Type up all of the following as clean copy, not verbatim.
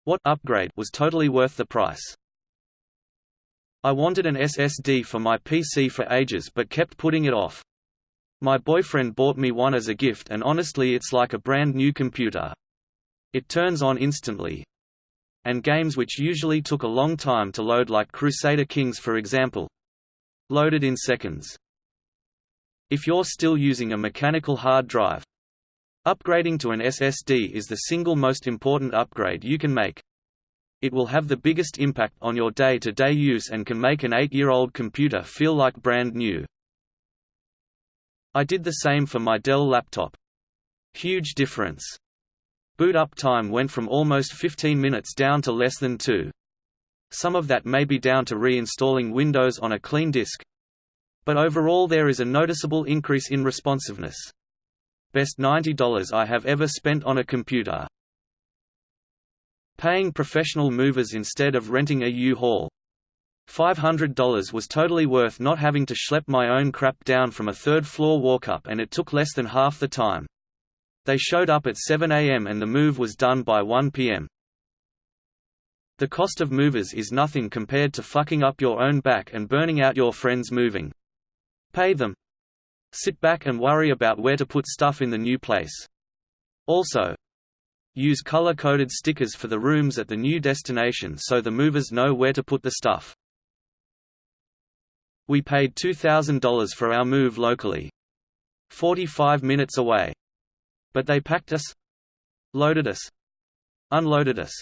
What upgrade was totally worth the price. I wanted an SSD for my PC for ages but kept putting it off. My boyfriend bought me one as a gift and honestly it's like a brand new computer. It turns on instantly. And games which usually took a long time to load, like Crusader Kings for example, loaded in seconds. If you're still using a mechanical hard drive, upgrading to an SSD is the single most important upgrade you can make. It will have the biggest impact on your day-to-day use and can make an 8-year-old computer feel like brand new. I did the same for my Dell laptop. Huge difference. Boot up time went from almost 15 minutes down to less than 2. Some of that may be down to reinstalling Windows on a clean disk. But overall there is a noticeable increase in responsiveness. Best $90 I have ever spent on a computer. Paying professional movers instead of renting a U-Haul. $500 was totally worth not having to schlep my own crap down from a third-floor walk-up, and it took less than half the time. They showed up at 7 a.m. and the move was done by 1 p.m. The cost of movers is nothing compared to fucking up your own back and burning out your friends moving. Pay them. Sit back and worry about where to put stuff in the new place. Also, use color-coded stickers for the rooms at the new destination so the movers know where to put the stuff. We paid $2,000 for our move locally. 45 minutes away. But they packed us, loaded us, unloaded us,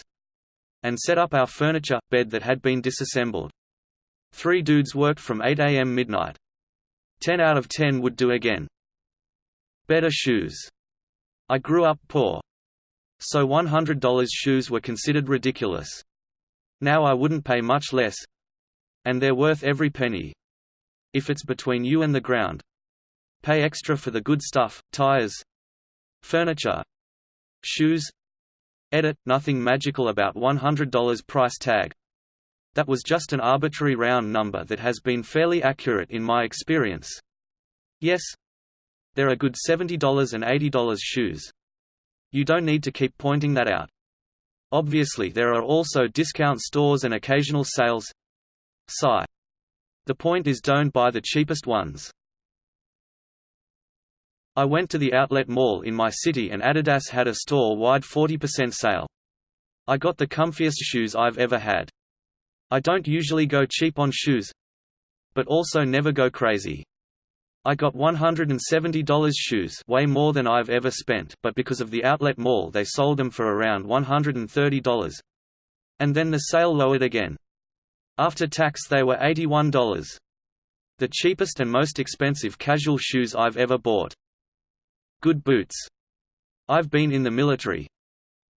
and set up our furniture, bed that had been disassembled. 3 dudes worked from 8 a.m. midnight. 10 out of 10 would do again. Better shoes. I grew up poor. So $100 shoes were considered ridiculous. Now I wouldn't pay much less. And they're worth every penny. If it's between you and the ground. Pay extra for the good stuff, tires, furniture, shoes. Edit, nothing magical about $100 price tag. That was just an arbitrary round number that has been fairly accurate in my experience. Yes, there are good $70 and $80 shoes. You don't need to keep pointing that out. Obviously there are also discount stores and occasional sales. Sigh. The point is, don't buy the cheapest ones. I went to the outlet mall in my city and Adidas had a store-wide 40% sale. I got the comfiest shoes I've ever had. I don't usually go cheap on shoes, but also never go crazy. I got $170 shoes, way more than I've ever spent, but because of the outlet mall they sold them for around $130. And then the sale lowered again. After tax they were $81. The cheapest and most expensive casual shoes I've ever bought. Good boots. I've been in the military.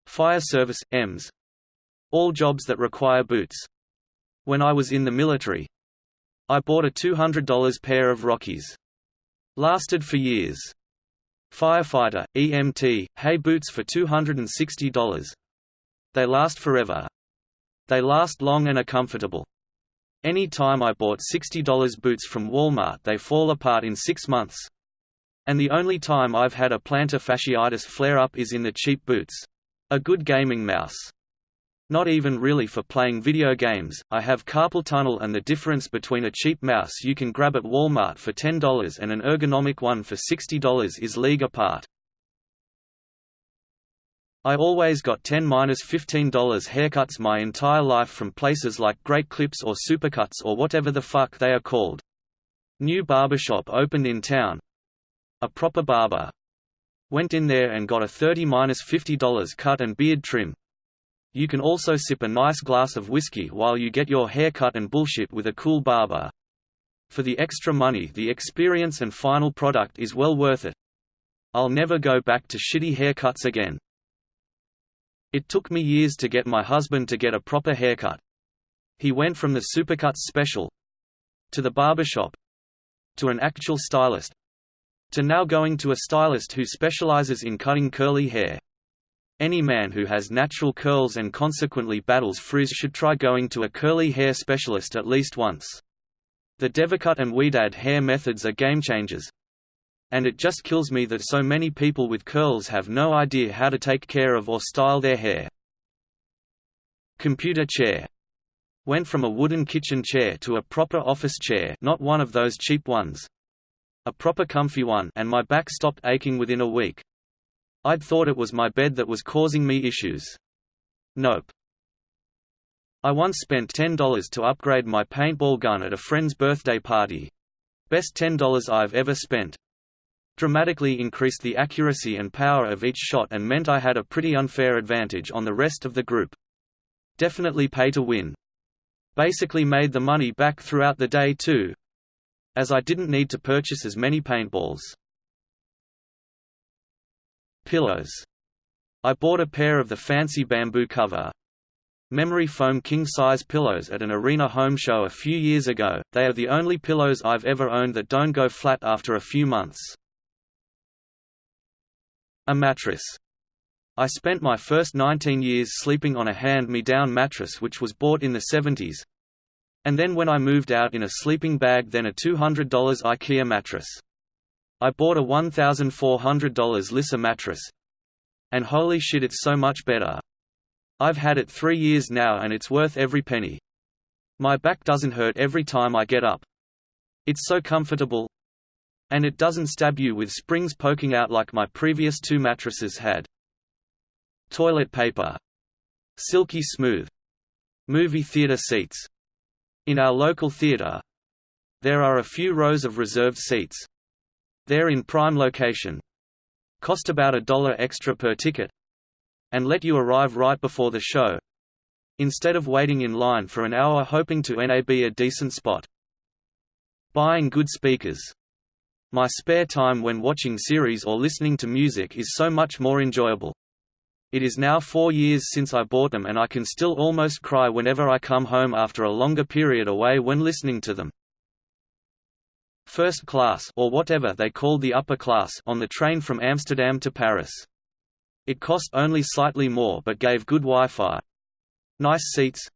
Fire service, EMS. All jobs that require boots. When I was in the military, I bought a $200 pair of Rockies. Lasted for years. Firefighter, EMT, hay boots for $260. They last forever. They last long and are comfortable. Any time I bought $60 boots from Walmart they fall apart in 6 months. And the only time I've had a plantar fasciitis flare-up is in the cheap boots. A good gaming mouse. Not even really for playing video games. I have carpal tunnel, and the difference between a cheap mouse you can grab at Walmart for $10 and an ergonomic one for $60 is league apart. I always got $10–15 haircuts my entire life from places like Great Clips or Supercuts or whatever the fuck they are called. New barbershop opened in town. A proper barber. Went in there and got a $30–50 cut and beard trim. You can also sip a nice glass of whiskey while you get your hair cut and bullshit with a cool barber. For the extra money, the experience and final product is well worth it. I'll never go back to shitty haircuts again. It took me years to get my husband to get a proper haircut. He went from the Supercuts special to the barbershop to an actual stylist to now going to a stylist who specializes in cutting curly hair. Any man who has natural curls and consequently battles frizz should try going to a curly hair specialist at least once. The Devacut and Weedad hair methods are game changers. And it just kills me that so many people with curls have no idea how to take care of or style their hair. Computer chair. Went from a wooden kitchen chair to a proper office chair, not one of those cheap ones. A proper comfy one, and my back stopped aching within a week. I'd thought it was my bed that was causing me issues. Nope. I once spent $10 to upgrade my paintball gun at a friend's birthday party. Best $10 I've ever spent. Dramatically increased the accuracy and power of each shot and meant I had a pretty unfair advantage on the rest of the group. Definitely pay to win. Basically made the money back throughout the day too, as I didn't need to purchase as many paintballs. Pillows. I bought a pair of the fancy bamboo cover memory foam king-size pillows at an arena home show a few years ago. They are the only pillows I've ever owned that don't go flat after a few months. A mattress. I spent my first 19 years sleeping on a hand-me-down mattress which was bought in the 70s. And then when I moved out in a sleeping bag, then a $200 IKEA mattress. I bought a $1,400 Lissa mattress. And holy shit, it's so much better. I've had it 3 years now and it's worth every penny. My back doesn't hurt every time I get up. It's so comfortable. And it doesn't stab you with springs poking out like my previous 2 mattresses had. Toilet paper. Silky smooth. Movie theater seats. In our local theater, there are a few rows of reserved seats. They're in prime location. Cost about $1 extra per ticket. And let you arrive right before the show, instead of waiting in line for an hour hoping to nab a decent spot. Buying good speakers. My spare time when watching series or listening to music is so much more enjoyable. It is now 4 years since I bought them and I can still almost cry whenever I come home after a longer period away when listening to them. First class, or whatever they called the upper class, on the train from Amsterdam to Paris. It cost only slightly more but gave good Wi-Fi. Nice seats.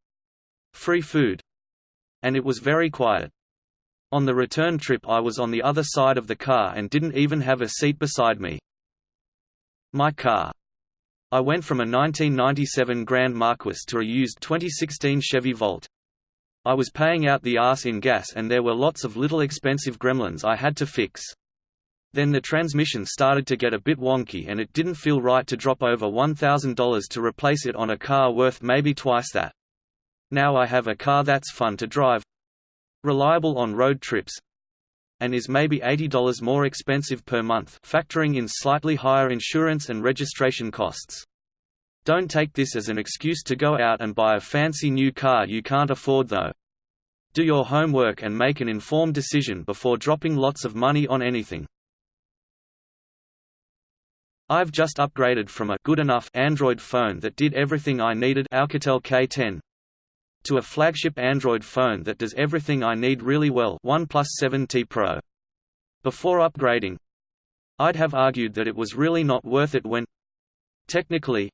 Free food. And it was very quiet. On the return trip I was on the other side of the car and didn't even have a seat beside me. My car. I went from a 1997 Grand Marquis to a used 2016 Chevy Volt. I was paying out the arse in gas and there were lots of little expensive gremlins I had to fix. Then the transmission started to get a bit wonky and it didn't feel right to drop over $1,000 to replace it on a car worth maybe twice that. Now I have a car that's fun to drive, reliable on road trips, and is maybe $80 more expensive per month, factoring in slightly higher insurance and registration costs. Don't take this as an excuse to go out and buy a fancy new car you can't afford though. Do your homework and make an informed decision before dropping lots of money on anything. I've just upgraded from a good enough Android phone that did everything I needed, Alcatel K10, to a flagship Android phone that does everything I need really well, OnePlus 7T Pro. Before upgrading, I'd have argued that it was really not worth it when, technically,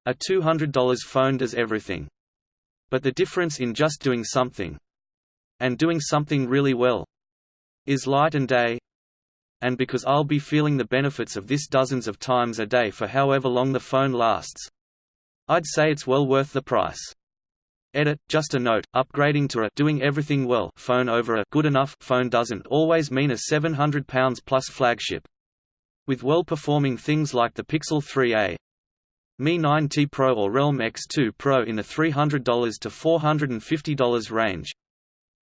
a $200 phone does everything. But the difference in just doing something, and doing something really well, is light and day. And because I'll be feeling the benefits of this dozens of times a day for however long the phone lasts, I'd say it's well worth the price. Edit, just a note, upgrading to a doing everything well phone over a good enough phone doesn't always mean a £700 plus flagship. With well-performing things like the Pixel 3a, Mi 9T Pro or Realme X2 Pro in the $300 to $450 range,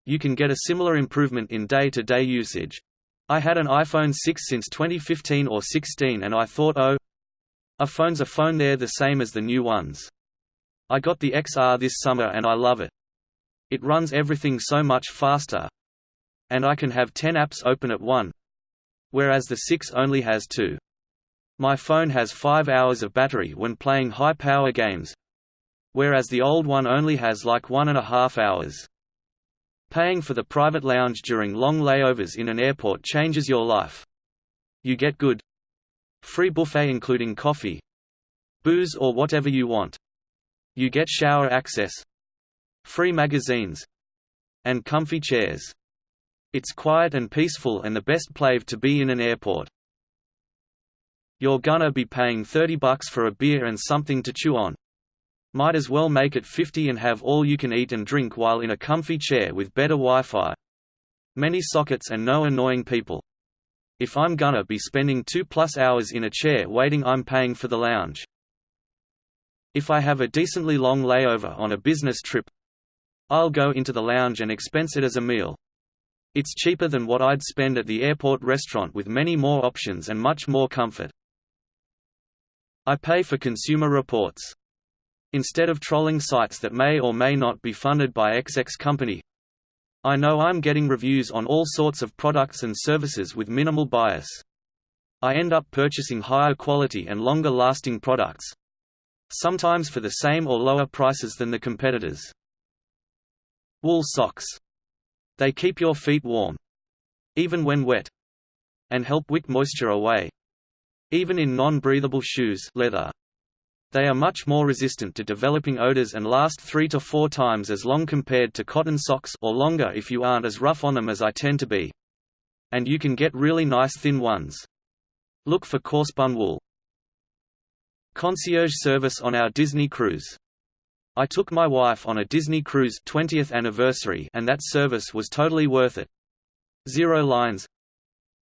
you can get a similar improvement in day-to-day usage. I had an iPhone 6 since 2015 or 16 and I thought, oh, a phone's a phone, they're the same as the new ones. I got the XR this summer and I love it. It runs everything so much faster. And I can have 10 apps open at once, whereas the 6 only has 2. My phone has 5 hours of battery when playing high-power games, whereas the old one only has like 1.5 hours. Paying for the private lounge during long layovers in an airport changes your life. You get good, free buffet including coffee, booze or whatever you want. You get shower access, free magazines, and comfy chairs. It's quiet and peaceful and the best place to be in an airport. You're gonna be paying $30 for a beer and something to chew on. Might as well make it 50 and have all you can eat and drink while in a comfy chair with better Wi-Fi. Many sockets and no annoying people. If I'm gonna be spending 2+ hours in a chair waiting, I'm paying for the lounge. If I have a decently long layover on a business trip, I'll go into the lounge and expense it as a meal. It's cheaper than what I'd spend at the airport restaurant with many more options and much more comfort. I pay for consumer reports. Instead of trolling sites that may or may not be funded by XX company, I know I'm getting reviews on all sorts of products and services with minimal bias. I end up purchasing higher quality and longer lasting products, sometimes for the same or lower prices than the competitors. Wool socks. They keep your feet warm, even when wet, and help wick moisture away. Even in non-breathable shoes, leather. They are much more resistant to developing odors and last 3 to 4 times as long compared to cotton socks, or longer if you aren't as rough on them as I tend to be. And you can get really nice thin ones. Look for coarse-spun wool. Concierge service on our Disney cruise. I took my wife on a Disney cruise 20th anniversary and that service was totally worth it. 0 lines.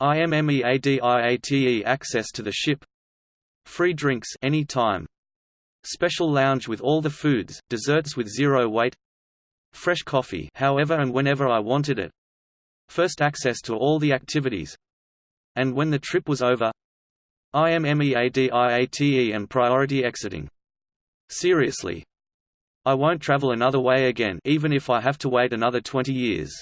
IMMEADIATE access to the ship. Free drinks any time. Special lounge with all the foods, desserts with 0 wait. Fresh coffee however and whenever I wanted it. First access to all the activities. And when the trip was over, IMMEADIATE and priority exiting. Seriously. I won't travel another way again, even if I have to wait another 20 years.